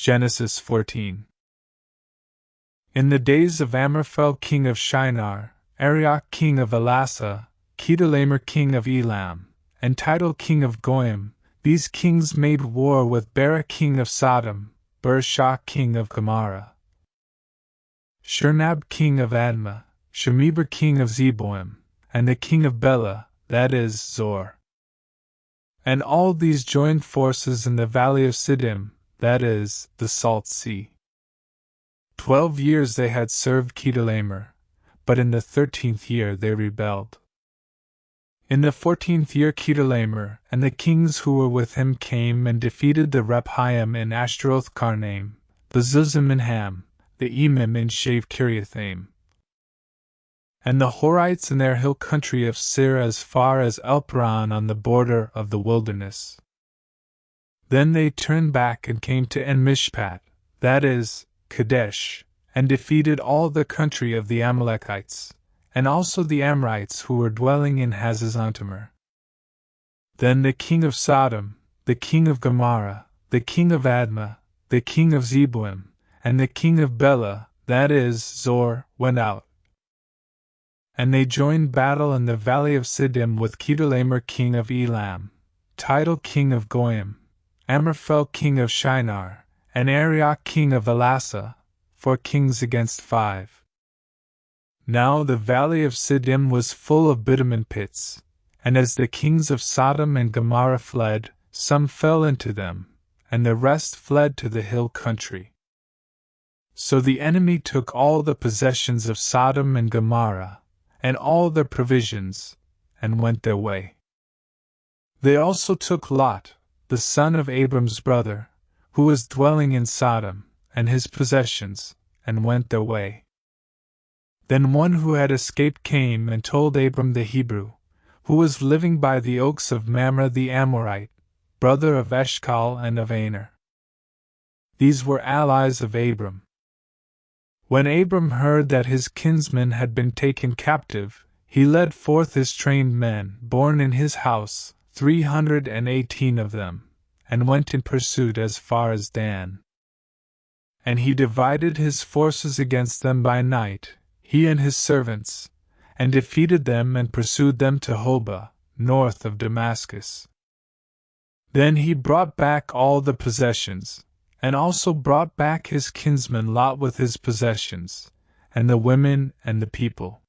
Genesis 14. In the days of Amraphel king of Shinar, Arioch king of Elasa, Chedorlaomer king of Elam, and Tidal king of Goyim, these kings made war with Bera king of Sodom, Bershah king of Gomorrah, Shernab king of Admah, Shemeber king of Zeboim, and the king of Bela, that is, Zor. And all these joined forces in the valley of Siddim, that is, the Salt Sea. 12 years they had served Chedorlaomer, but in the 13th year they rebelled. In the 14th year Chedorlaomer and the kings who were with him came and defeated the Rephaim in Ashtaroth Karnaim, the Zuzim in Ham, the Emim in Shave Kiriathaim, and the Horites in their hill country of Seir as far as El-Paran on the border of the wilderness. Then they turned back and came to En-Mishpat, that is, Kadesh, and defeated all the country of the Amalekites, and also the Amorites who were dwelling in Hazazontamar. Then the king of Sodom, the king of Gomorrah, the king of Admah, the king of Zeboim, and the king of Bela, that is, Zor, went out. And they joined battle in the valley of Siddim with Chedorlaomer king of Elam, Tidal king of Goyim, Amraphel king of Shinar, and Arioch king of Elasa, 4 kings against 5. Now the valley of Siddim was full of bitumen pits, and as the kings of Sodom and Gomorrah fled, some fell into them, and the rest fled to the hill country. So the enemy took all the possessions of Sodom and Gomorrah, and all their provisions, and went their way. They also took Lot, the son of Abram's brother, who was dwelling in Sodom, and his possessions, and went their way. Then one who had escaped came and told Abram the Hebrew, who was living by the oaks of Mamre the Amorite, brother of Eshcol and of Aner. These were allies of Abram. When Abram heard that his kinsmen had been taken captive, he led forth his trained men, born in his house, 318 of them, and went in pursuit as far as Dan. And he divided his forces against them by night, he and his servants, and defeated them and pursued them to Hobah, north of Damascus. Then he brought back all the possessions, and also brought back his kinsman Lot with his possessions, and the women and the people.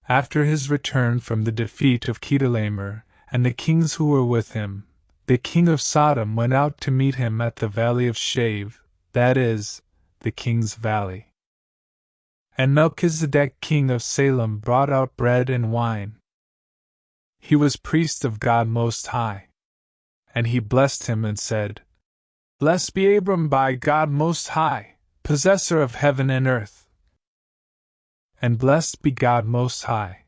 After his return from the defeat of Chedorlaomer and the kings who were with him, the king of Sodom went out to meet him at the valley of Shave, that is, the king's valley. And Melchizedek king of Salem brought out bread and wine. He was priest of God Most High. And he blessed him and said, Blessed be Abram by God Most High, possessor of heaven and earth. And blessed be God Most High,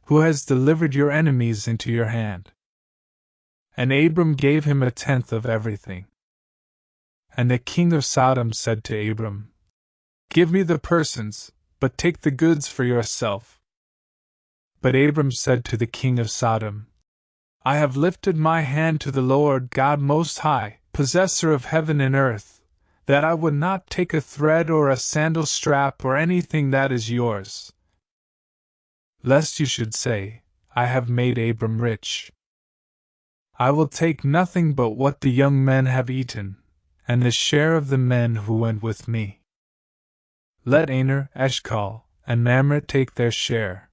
who has delivered your enemies into your hand. And Abram gave him 1/10 of everything. And the king of Sodom said to Abram, Give me the persons, but take the goods for yourself. But Abram said to the king of Sodom, I have lifted my hand to the Lord God Most High, possessor of heaven and earth, that I would not take a thread or a sandal strap or anything that is yours. Lest you should say, I have made Abram rich. I will take nothing but what the young men have eaten, and the share of the men who went with me. Let Aner, Eshcol, and Mamre take their share.